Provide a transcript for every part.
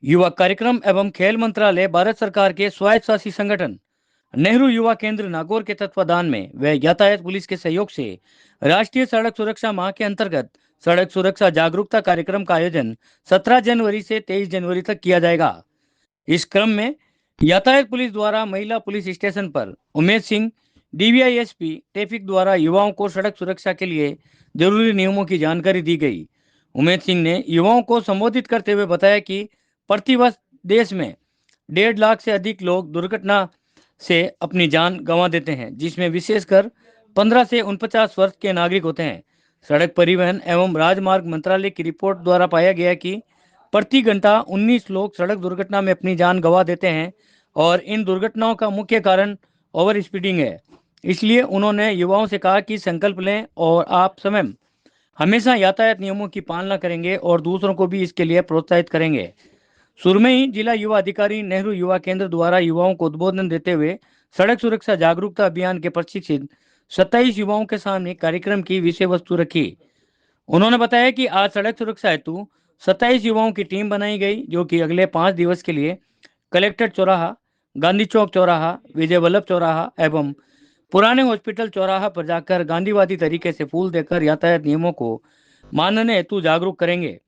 युवा कार्यक्रम एवं खेल मंत्रालय भारत सरकार के स्वायत्तशासी संगठन नेहरू युवा केंद्र नागौर के तत्वाधान में व यातायात पुलिस के सहयोग से राष्ट्रीय सड़क सुरक्षा माह के अंतर्गत सड़क सुरक्षा जागरूकता कार्यक्रम का आयोजन 17 जनवरी से 23 जनवरी तक किया जाएगा। इस क्रम में यातायात पुलिस द्वारा महिला पुलिस स्टेशन पर उमेश सिंह डीवीआईएसपी ट्रैफिक द्वारा युवाओं को सड़क सुरक्षा के लिए जरूरी नियमों की जानकारी दी गई। उमेश सिंह ने युवाओं को संबोधित करते हुए बताया कि प्रतिवर्ष देश में 1.5 लाख से अधिक लोग दुर्घटना से अपनी जान गंवा देते हैं, जिसमें विशेषकर 15 से 49 वर्ष के नागरिक होते हैं। सड़क परिवहन एवं राजमार्ग मंत्रालय की रिपोर्ट द्वारा पाया गया कि प्रति घंटा 19 लोग सड़क दुर्घटना में अपनी जान गंवा देते हैं और इन दुर्घटनाओं का मुख्य कारण ओवर स्पीडिंग है। इसलिए उन्होंने युवाओं से कहा कि संकल्प लें और आप स्वयं हमेशा यातायात नियमों की पालना करेंगे और दूसरों को भी इसके लिए प्रोत्साहित करेंगे। शुरू में ही जिला युवा अधिकारी नेहरू युवा केंद्र द्वारा युवाओं को उद्बोधन देते हुए सड़क सुरक्षा जागरूकता अभियान के प्रशिक्षित 27 युवाओं के सामने कार्यक्रम की विषय वस्तु रखी। उन्होंने बताया कि आज सड़क सुरक्षा हेतु 27 युवाओं की टीम बनाई गई, जो कि अगले 5 दिवस के लिए कलेक्टर चौराहा, गांधी चौक चौराहा, विजय वल्लभ चौराहा एवं पुराने हॉस्पिटल चौराहा पर जाकर गांधीवादी तरीके से फूल देकर यातायात नियमों को मानने हेतु जागरूक करेंगे।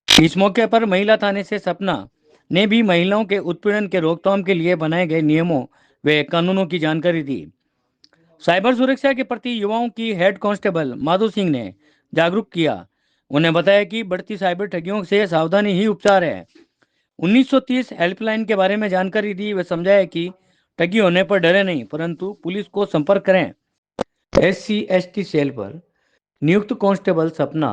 इस मौके पर महिला थाने से सपना ने भी महिलाओं के उत्पीड़न के रोकथाम के लिए बनाए गए नियमों व कानूनों की जानकारी दी। साइबर सुरक्षा के प्रति युवाओं की हेड कांस्टेबल माधो सिंह ने जागरूक किया। उन्हें बताया कि बढ़ती साइबर ठगियों से सावधानी ही उपचार है। 1930 हेल्पलाइन के बारे में जानकारी दी व समझाया कि ठगी होने पर डरे नहीं, परंतु पुलिस को संपर्क करें। SC/ST सेल पर नियुक्त कांस्टेबल सपना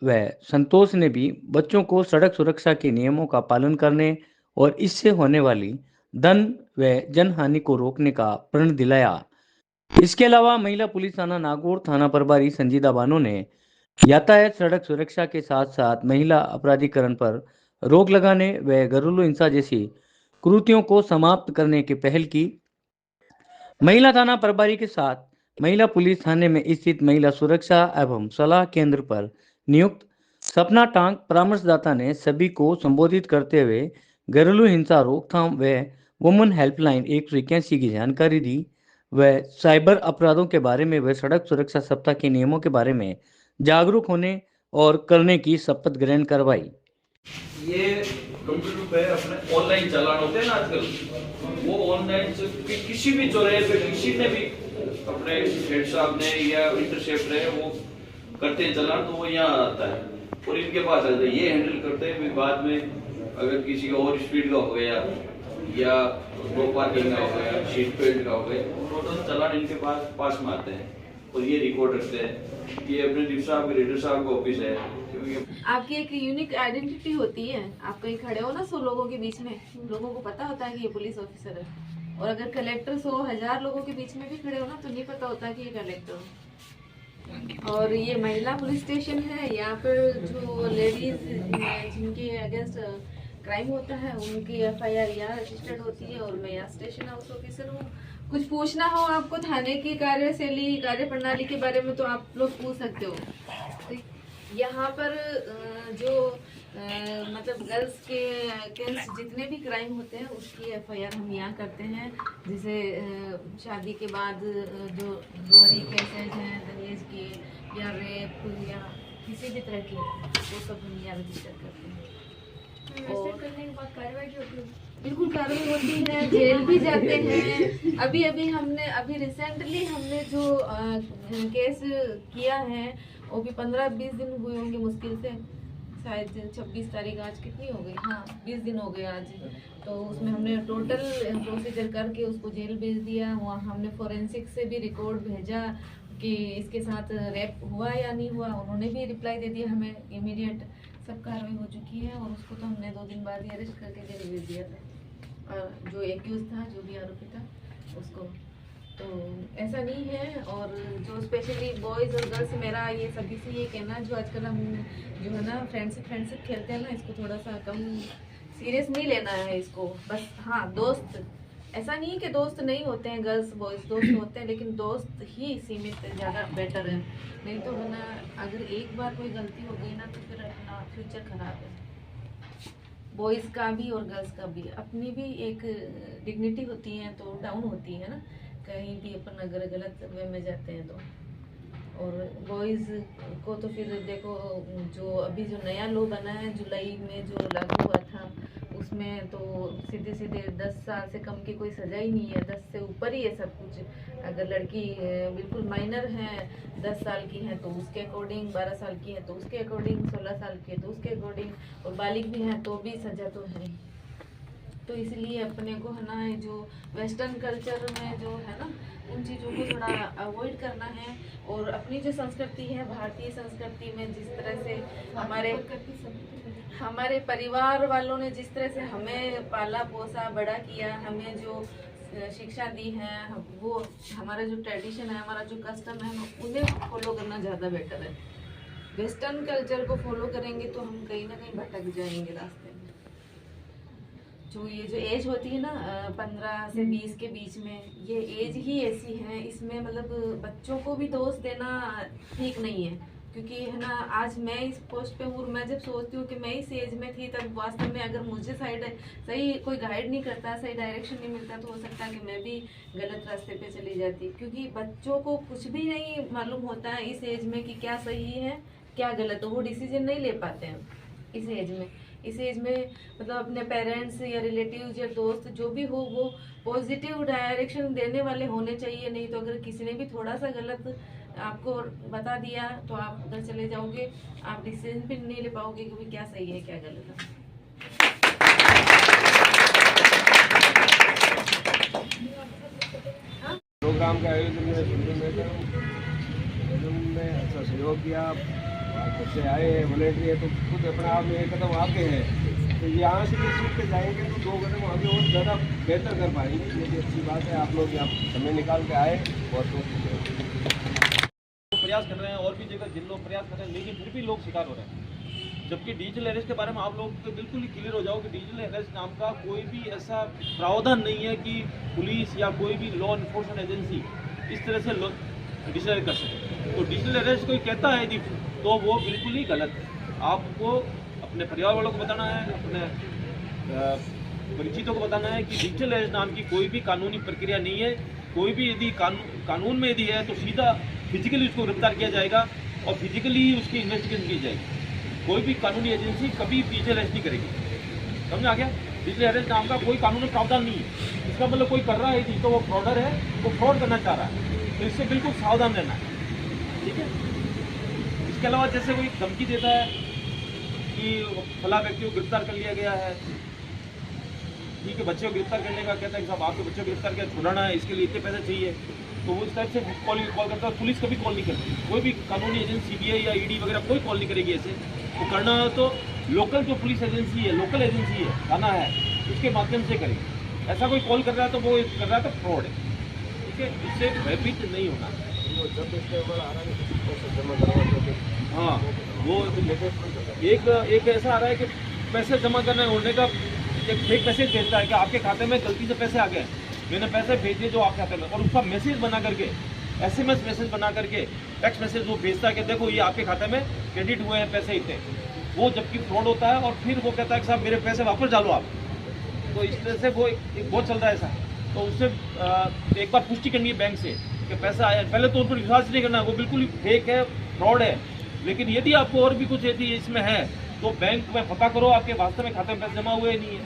व संतोष ने भी बच्चों को सड़क सुरक्षा के नियमों का पालन करने और इससे होने वाली धन व जनहानि को रोकने का प्रण दिलाया। इसके अलावा महिला पुलिस थाना नागौर थाना प्रभारी संजीदा बानो ने यातायात सड़क सुरक्षा के साथ साथ महिला अपराधीकरण पर रोक लगाने व घरेलू हिंसा जैसी कुरीतियों को समाप्त करने की पहल की। महिला थाना प्रभारी के साथ महिला पुलिस थाने में स्थित महिला सुरक्षा एवं सलाह केंद्र पर नियुक्त सपना टांग परामर्शदाता ने सभी को संबोधित करते हुए घरेलू हिंसा रोकथाम व वुमन हेल्पलाइन 181 की जानकारी दी व साइबर अपराधों के बारे में व सड़क सुरक्षा सप्ताह के नियमों के बारे में जागरूक होने और करने की शपथ ग्रहण करवाई। ये कंप्यूटर पे अपने ऑनलाइन चालान होते हैं ना आजकल, वो ऑनलाइन से किसी भी चौराहे पे किसी ने भी अपने हेड साहब ने या इंटरसेप्ट ने वो करते हैं चालान, तो वो यहाँ आता है और इनके पास आता है, ये हैंडल करते हैं। बाद में अगर किसी का ओवर स्पीड का हो गया या नो पार्किंग का हो गया, सीट बेल्ट का हो गया, टोटल चालान इनके पास में आते हैं और ये रिकॉर्ड रखते हैं। ये अपने डिप्टी साहब के रेडर साहब का ऑफिस है। आपकी एक यूनिक आइडेंटिटी होती है। आप कहीं खड़े हो ना 100 लोगों के बीच में, लोगों को पता होता है कि ये पुलिस ऑफिसर है। और अगर कलेक्टर 100,000 लोगों के बीच में भी खड़े हो ना, तो नहीं पता होता कि ये कलेक्टर हो। और ये महिला पुलिस स्टेशन है। यहाँ पर जो लेडीज जिनके अगेंस्ट क्राइम होता है उनकी FIR यहाँ रजिस्टर्ड होती है और मैं यहाँ स्टेशन हाउस ऑफिसर हूँ। कुछ पूछना हो आपको थाने की कार्यशैली कार्य प्रणाली के बारे में तो आप लोग पूछ सकते हो। तो यहाँ पर जो मतलब गर्ल्स के अगेंस्ट जितने भी क्राइम होते हैं उसकी FIR हम यहाँ करते हैं। जैसे शादी के बाद जो दोहरी केसेज हैं दहेज के या रेप या किसी भी तरह के, वो सब हम यहाँ रजिस्टर करते हैं। और करने के बाद कार्रवाई होती है, बिल्कुल कार्रवाई होती है, जेल भी जाते हैं। अभी रिसेंटली हमने जो केस किया है वो भी 15-20 दिन हुए होंगे मुश्किल से, शायद 26 तारीख आज कितनी हो गई, हाँ 20 दिन हो गए आज। तो उसमें हमने टोटल प्रोसीजर करके उसको जेल भेज दिया। वहाँ हमने फोरेंसिक से भी रिकॉर्ड भेजा कि इसके साथ रेप हुआ या नहीं हुआ, उन्होंने भी रिप्लाई दे दिया हमें इमीडिएट। सब कार्रवाई हो चुकी है और उसको तो हमने 2 दिन बाद ही अरेस्ट करके जेल भेज दिया था। और जो एक्यूज था, जो भी आरोपी था उसको, तो ऐसा नहीं है। और जो स्पेशली बॉयज़ और गर्ल्स, मेरा ये सभी से ये कहना, जो आजकल हम जो है ना फ्रेंडशिप खेलते हैं ना, इसको थोड़ा सा कम सीरियस नहीं लेना है इसको। बस हाँ, दोस्त ऐसा नहीं है कि दोस्त नहीं होते हैं, गर्ल्स बॉयज़ दोस्त होते हैं, लेकिन दोस्त ही सीमित ज़्यादा बेटर है। नहीं तो वरना अगर एक बार कोई गलती हो गई ना तो फिर अपना फ्यूचर खराब है। बॉयज़ का भी और गर्ल्स का भी अपनी भी एक डिग्निटी होती है तो डाउन होती है ना, कहीं भी अपन अगर गलत वे में जाते हैं तो। और बॉयज़ को तो फिर देखो, जो अभी जो नया लॉ बना है जुलाई में जो लागू हुआ था, उसमें तो सीधे सीधे 10 साल से कम की कोई सज़ा ही नहीं है, 10 से ऊपर ही है सब कुछ। अगर लड़की बिल्कुल माइनर है, 10 साल की है तो उसके अकॉर्डिंग, 12 साल की है तो उसके अकॉर्डिंग, 16 साल की है तो उसके अकॉर्डिंग, और बालिग भी है तो भी सज़ा तो है। तो इसलिए अपने को है ना, जो वेस्टर्न कल्चर में जो है ना, उन चीज़ों को थोड़ा अवॉइड करना है। और अपनी जो संस्कृति है, भारतीय संस्कृति में जिस तरह से हमारे परिवार वालों ने जिस तरह से हमें पाला पोसा बड़ा किया, हमें जो शिक्षा दी है, वो हमारा जो ट्रेडिशन है, हमारा जो कस्टम है, उन्हें फॉलो करना ज़्यादा बेटर है। वेस्टर्न कल्चर को फॉलो करेंगे तो हम कहीं ना कहीं भटक जाएंगे रास्ते में। जो ये जो एज होती है ना 15 से 20 के बीच में, ये एज ही ऐसी है, इसमें मतलब बच्चों को भी दोष देना ठीक नहीं है। क्योंकि है ना, आज मैं इस पोस्ट पे हूँ, मैं जब सोचती हूँ कि मैं इस एज में थी तब वास्तव में अगर मुझे सही कोई गाइड नहीं करता, सही डायरेक्शन नहीं मिलता, तो हो सकता है कि मैं भी गलत रास्ते पे चली जाती। क्योंकि बच्चों को कुछ भी नहीं मालूम होता है इस एज में कि क्या सही है क्या गलत, तो वो डिसीजन नहीं ले पाते हैं इस एज में। इस एज में मतलब अपने पेरेंट्स या रिलेटिव्स या दोस्त जो भी हो, वो पॉजिटिव डायरेक्शन देने वाले होने चाहिए। नहीं तो अगर किसी ने भी थोड़ा सा गलत आपको बता दिया तो आप उधर चले जाओगे, आप डिसीजन भी नहीं ले पाओगे कि क्या सही है क्या गलत है। प्रोग्राम का आयोजन में अच्छा सहयोग किया, बच्चे आए हैं, वॉलेंटियर है, तो खुद अपने आप में एक कदम आगे है। तो यहाँ से जो सीट पे जाएंगे तो 2 कदम आगे और ज़्यादा बेहतर कर पाएंगे। ये भी अच्छी बात है, आप लोग यहाँ समय निकाल के आए, बहुत बहुत प्रयास कर रहे हैं और भी जगह जिन लोग प्रयास कर रहे हैं, लेकिन फिर भी लोग शिकार हो रहे हैं। जबकि डिजिटल अरेस्ट के बारे में आप लोग तो बिल्कुल ही क्लियर हो जाओ कि डिजिटल अरेस्ट नाम का कोई भी ऐसा प्रावधान नहीं है कि पुलिस या कोई भी लॉ इन्फोर्समेंट एजेंसी इस तरह से डिजिटल अरेस्ट कर सके। तो डिजिटल अरेस्ट कोई कहता है यदि तो वो बिल्कुल ही गलत है। आपको अपने परिवार वालों को बताना है, अपने परिचितों को बताना है कि डिजिटल अरेस्ट नाम की कोई भी कानूनी प्रक्रिया नहीं है। कोई भी यदि कानून में यदि है तो सीधा फिजिकली उसको गिरफ्तार किया जाएगा और फिजिकली उसकी इन्वेस्टिगेशन की जाएगी। कोई भी कानूनी एजेंसी कभी डिजिटल अरेस्ट नहीं करेगी। समझ आ गया? डिजिटल अरेस्ट नाम का कोई कानूनी प्रावधान नहीं है। इसका मतलब कोई कर रहा है यदि तो वो फ्रॉडर है, वो फ्रॉड करना चाह रहा है, तो इससे बिल्कुल सावधान रहना है। ठीक है? इसके अलावा जैसे कोई धमकी देता है कि फला व्यक्ति को गिरफ्तार कर लिया गया है, ठीक है, बच्चे को गिरफ्तार करने का कहता है कि साहब आपके बच्चे को गिरफ्तार किया, छुड़ाना है, इसके लिए इतने पैसे चाहिए, तो वो इस टाइप से कॉल करता है। पुलिस कभी कॉल नहीं करती, कोई भी कानूनी एजेंसी सीबीआई या ईडी वगैरह कोई कॉल नहीं करेगी ऐसे। वो करना हो तो लोकल जो पुलिस एजेंसी है, लोकल एजेंसी है, थाना है, उसके माध्यम से करेगी। ऐसा कोई कॉल कर रहा है तो वो कर रहा है तो फ्रॉड है। ठीक है, इससे भयभीत नहीं होना। हाँ, वो एक ऐसा आ रहा है कि पैसे जमा करने होने का एक फेक मैसेज भेजता है कि आपके खाते में गलती से पैसे आ गए, मैंने पैसे भेज दिए जो आपके खाते में, और उसका मैसेज बना करके, SMS मैसेज बना करके, टेक्स्ट मैसेज वो भेजता है कि देखो ये आपके खाते में क्रेडिट हुए हैं पैसे इतने। वो जबकि फ्रॉड होता है और फिर वो कहता है कि साहब मेरे पैसे वापस डालो आप। तो इस तरह से वो एक बहुत चल रहा है ऐसा। तो उससे एक बार पुष्टि करनी है बैंक से कि पैसा आया। पहले तो उन पर विश्वास नहीं करना, वो बिल्कुल फेक है, फ्रॉड है। लेकिन यदि आपको और भी कुछ यदि इसमें है तो बैंक में पता करो आपके वास्तव में खाते में पैसे जमा हुए नहीं है,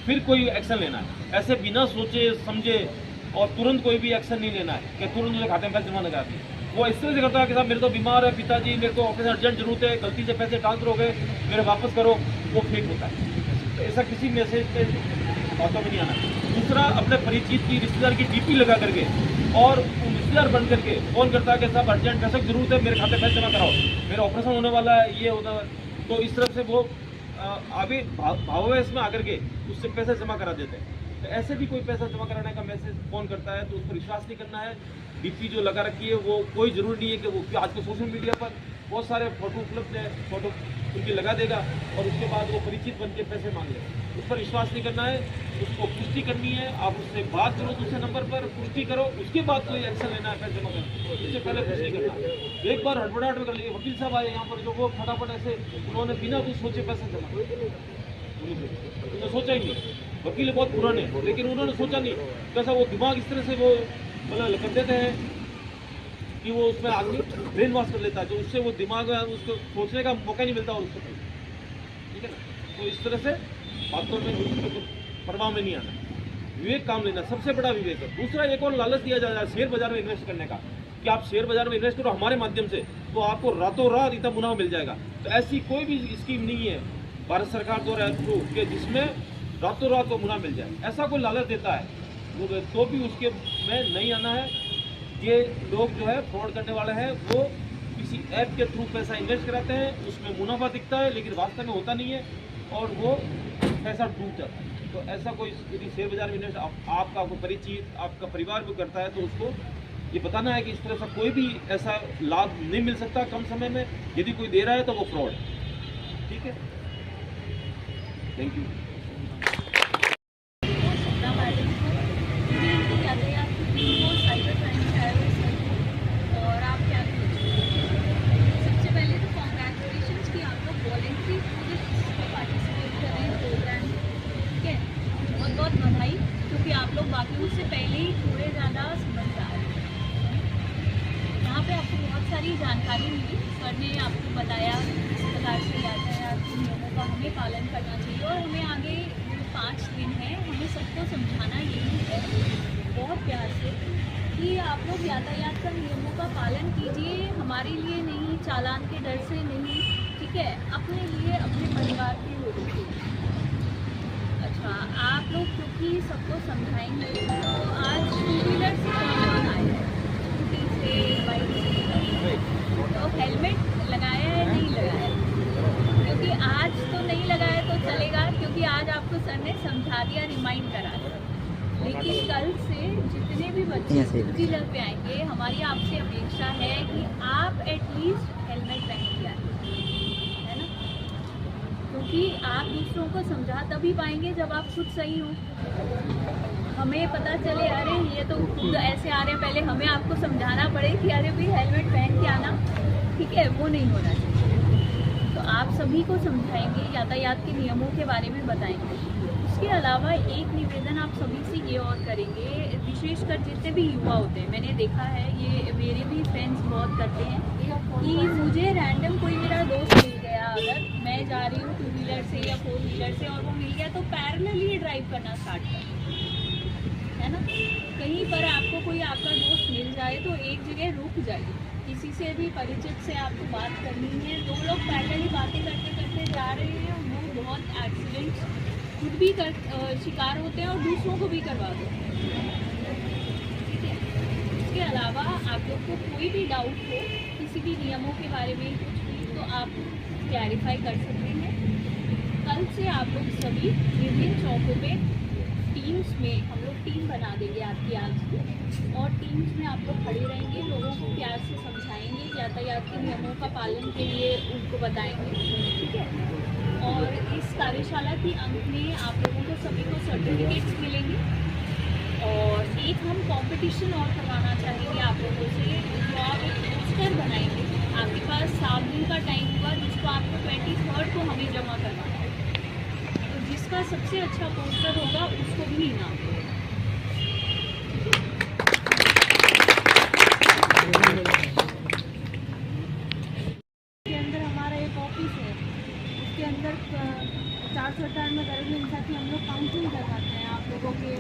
फिर कोई एक्शन लेना है। ऐसे बिना सोचे समझे और तुरंत कोई भी एक्शन नहीं लेना है कि तुरंत मुझे खाते में पैसे जमा लगा दिए। वो इस तरह से करता है कि साहब मेरे तो बीमार है पिताजी, मेरे को ऑफिस अर्जेंट जरूरत है, गलती से पैसे ट्रांसफर हो गए, मेरे वापस करो, वो फेक होता है। तो ऐसा किसी मैसेज पे बातों में नहीं आना। दूसरा, अपने परिचित की रिश्तेदार की DP लगा करके और रिश्तेदार बन करके फोन करता है कि साहब अर्जेंट पैसे की जरूरत है, मेरे खाते पैसे जमा कराओ, मेरा ऑपरेशन होने वाला है, ये होता है। तो इस तरह से वो आगे भावावेश में आकर के उससे पैसे जमा करा देते हैं। तो ऐसे भी कोई पैसा जमा कराने का मैसेज फोन करता है तो उस पर विश्वास नहीं करना है। DP जो लगा रखी है वो कोई ज़रूरी नहीं है कि वो आज के सोशल मीडिया पर बहुत सारे फोटो उपलब्ध है, फोटो उनकी लगा देगा और उसके बाद वो परिचित बन के पैसे मांग लेगा। उस पर विश्वास नहीं करना है, उसको पुष्टि करनी है। आप उससे बात करो, दूसरे नंबर पर पुष्टि करो, उसके बाद कोई एक्शन लेना है पैसे जमा करना, इससे पहले पुष्टि करना है। एक बार हड़बड़ाहट कर लिए, वकील साहब आए यहाँ पर जो वो फटाफट ऐसे उन्होंने बिना कुछ सोचे पैसे जमा, उन्होंने सोचा ही नहीं। वकील बहुत पुराने, लेकिन उन्होंने सोचा नहीं कैसा वो दिमाग इस तरह से वो मतलब कर देते हैं कि वो उसमें आदमी ब्रेन वॉश कर लेता है, जो उससे वो दिमाग में उसको सोचने का मौका नहीं मिलता और उसको, ठीक है ना। तो इस तरह से बातों में उसको प्रभाव में नहीं आना, विवेक काम लेना सबसे बड़ा विवेक है। दूसरा एक और लालच दिया जा रहा है शेयर बाजार में इन्वेस्ट करने का, कि आप शेयर बाजार में इन्वेस्ट करो हमारे माध्यम से तो आपको रातों रात इतना मुनाफा मिल जाएगा। तो ऐसी कोई भी स्कीम नहीं है भारत सरकार द्वारा अप्रूव के जिसमें रातों रात को मुनाफा मिल जाए। ऐसा कोई लालच देता है तो भी उसके में नहीं आना है। ये लोग जो है फ्रॉड करने वाले हैं, वो किसी ऐप के थ्रू पैसा इन्वेस्ट कराते हैं, उसमें मुनाफा दिखता है लेकिन वास्तव में होता नहीं है और वो पैसा डूब जाता है। तो ऐसा कोई यदि शेयर बाजार में इन्वेस्ट आपका कोई परिचित आपका परिवार भी करता है तो उसको ये बताना है कि इस तरह से कोई भी ऐसा लाभ नहीं मिल सकता कम समय में। यदि कोई दे रहा है तो वो फ्रॉड है। ठीक है, थैंक यू। और आप क्या सबसे पहले तो कॉन्ग्रेचुलेशंस कि आप लोग वॉलेंट्री पार्टिसिपेट कर रहे हैं प्रोग्राम, ठीक है, बहुत बहुत बधाई, क्योंकि आप लोग बाकियों से पहले ही थोड़े ज़्यादा समझदार हैं। यहाँ पे आपको बहुत सारी जानकारी मिली, सर ने आपको बताया किस प्रकार से यातायात के नियमों का हमें पालन करना चाहिए और हमें आगे 5 दिन है हमें सबको समझाना यही है बहुत प्यार से कि आप लोग यातायात का नियमों का पालन कीजिए, हमारे लिए नहीं, चालान के डर से नहीं, ठीक है, अपने लिए, अपने परिवार के लोगों के लिए। अच्छा, आप लोग क्योंकि सबको समझाएंगे तो आज टू व्हीलर से कौन आए हैं, स्कूटी से, बाइक से, तो हेलमेट लगाया है नहीं लगाया, क्योंकि आज तो नहीं लगाया तो चलेगा क्योंकि आज आपको सर ने समझा दिया, रिमाइंड करा दिया, लेकिन कल से जितने भी बच्चे टू व्हीलर पे आएंगे हमारी आपसे अपेक्षा है कि आप एटलीस्ट हेलमेट पहन के आए, है ना, क्योंकि आप दूसरों को समझा तभी पाएंगे जब आप खुद सही हो। हमें पता चले अरे ये तो खुद ऐसे आ रहे हैं, पहले हमें आपको समझाना पड़े कि अरे भाई हेलमेट पहन के आना, ठीक है, वो नहीं होना चाहिए। तो आप सभी को समझाएंगे, यातायात के नियमों के बारे में बताएंगे। उसके अलावा एक निवेदन आप सभी से ये और करेंगे, विशेषकर जितने भी युवा होते हैं, मैंने देखा है ये मेरे भी फ्रेंड्स बहुत करते हैं कि मुझे रैंडम कोई मेरा दोस्त मिल गया, अगर मैं जा रही हूँ 2 व्हीलर से या 4 व्हीलर से और वो मिल गया तो पैरेलली ड्राइव करना स्टार्ट कर, है ना। कहीं पर आपको कोई आपका दोस्त मिल जाए तो एक जगह रुक जाइए, किसी से भी परिचित से आपको बात करनी है, 2 लोग पैरेलली बातें करते करते जा रहे हैं, वो बहुत एक्सीडेंट्स खुद भी शिकार होते हैं और दूसरों को भी करवा दो, ठीक है। इसके अलावा आप लोग को कोई भी डाउट हो किसी भी नियमों के बारे में कुछ भी, तो आप क्लैरिफाई कर सकते हैं। कल से आप लोग सभी विभिन्न चौकों पे टीम्स में, हम लोग टीम बना देंगे आपकी आज की, और टीम्स में आप लोग खड़े रहेंगे, लोगों को प्यार से समझाएंगे, यातायात के नियमों का पालन के लिए उनको बताएंगे, ठीक है। और इस कार्यशाला के अंत में आप लोगों को सभी को सर्टिफिकेट्स मिलेंगे और एक हम कंपटीशन और करवाना चाहेंगे आप लोगों से, जो आप एक पोस्टर बनाएंगे, आपके पास 7 दिन का टाइम होगा जिसको आपको 23 को हमें जमा करवाना है, तो जिसका सबसे अच्छा पोस्टर होगा उसको भी इनाम देगा। के अंदर हमारा एक ऑफिस है, उसके अंदर 458 में गरीब इंसान की हम लोग काउंसलिंग करवाते हैं आप लोगों के,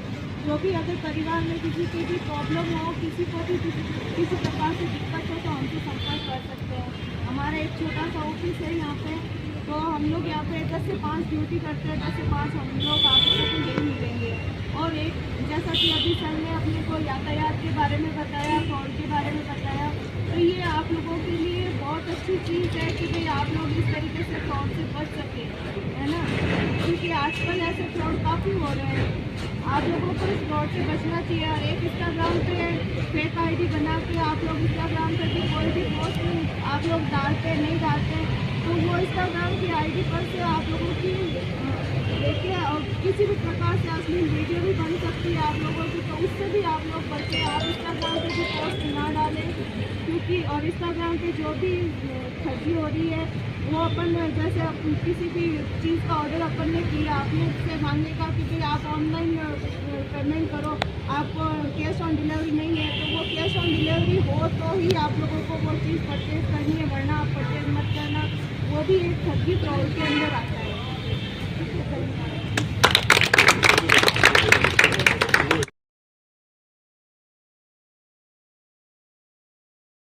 जो भी अगर परिवार में किसी की भी प्रॉब्लम हो, किसी को भी किसी प्रकार से दिक्कत हो तो हमसे संपर्क कर सकते हैं। हमारा एक छोटा सा ऑफिस है यहाँ पे, तो हम लोग यहाँ पे 10 से 5 ड्यूटी करते हैं, 10 से 5 हम लोग आपको तो यही मिलेंगे। और एक जैसा कि अभी सर ने अपने को यातायात के बारे में बताया, फ्रॉड के बारे में बताया, तो ये आप लोगों के लिए बहुत अच्छी चीज़ है कि भाई आप लोग इस तरीके से फ्रॉड से बच सके, है ना, क्योंकि आजकल ऐसे फ्रॉड काफ़ी हो रहे हैं। आप लोगों को इस फ्रॉड से बचना चाहिए। और एक इंस्टाग्राम पे फेक आईडी बना के आप लोग इंस्टाग्राम पे भी कोई भी पोस्ट आप लोग डालते नहीं डालते, तो वो इंस्टाग्राम की आईडी पर से आप लोगों की देखिए और किसी भी प्रकार से असली वीडियो भी बन सकती है आप लोगों की, तो उससे भी आप लोग बचें। आप इंस्टाग्राम पे भी पोस्ट ना डालें, क्योंकि कि और इंस्टाग्राम पे जो भी ठगी हो रही है वो अपन जैसे किसी भी चीज़ का ऑर्डर अपन ने किया, आपने से मांगेगा कि भाई आप ऑनलाइन पेमेंट करो, आप कैश ऑन डिलीवरी नहीं है तो वो कैश ऑन डिलीवरी हो तो ही आप लोगों को वो चीज़ परचेज करनी है, वरना आप परचेज मत करना। वो भी एक ठगी फ्रॉड के अंदर आता है।